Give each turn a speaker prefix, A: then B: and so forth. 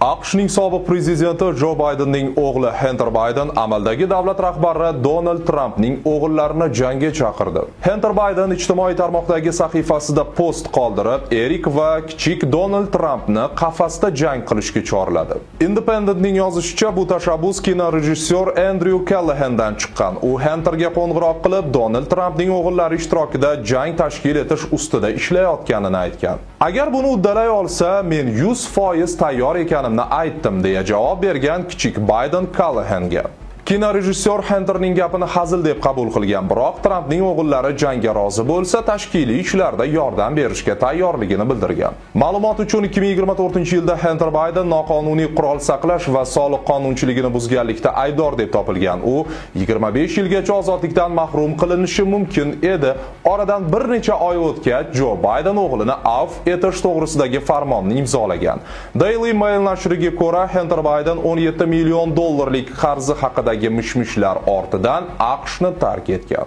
A: AQShning sobiq prezidenti Jo Baydenning o'g'li Hunter Bayden amaldagi davlat rahbari Donald Trampning o'g'illarini jangga chaqirdi. Hunter Bayden ijtimoiy tarmoqdagi sahifasida post qoldirib, Erik va kichik Donald Trampni qafasda jang qilishga chorladi. Independent'ning yozishicha, bu tashabbus kinorejissyor Andrew Callahandan chiqqan. U Hunterga qo'ng'iroq qilib, Donald Trampning o'g'illari ishtirokida jang tashkil etish ustida ishlayotganini aytgan. Agar buni uddalay olsa, men 100% tayyor ekanimni aytdim, deya javob bergan kichik Bayden Callahanga. Kinorejissyor Hunterning gapini hazil deb qabul qilgan, biroq Trampning o'g'illari jangga rozi bo'lsa, tashkiliy ishlarda yordam berishga tayyorligini bildirgan. Ma'lumot uchun 2024-yilda Hunter Bayden noqonuniy qurol saqlash va soliq qonunchiligini buzganlikda aybdor deb topilgan. U 25 yilgacha ozodlikdan mahrum qilinishi mumkin edi. Oradan bir necha oy o'tgach, Jo Bayden o'g'lini afv etish to'g'risidagi farmonni imzolagan. Daily Mail nashriga ko'ra, Hunter Bayden $17 million qarzi haqidagi mishmishlar ortidan AQShni tark etgan.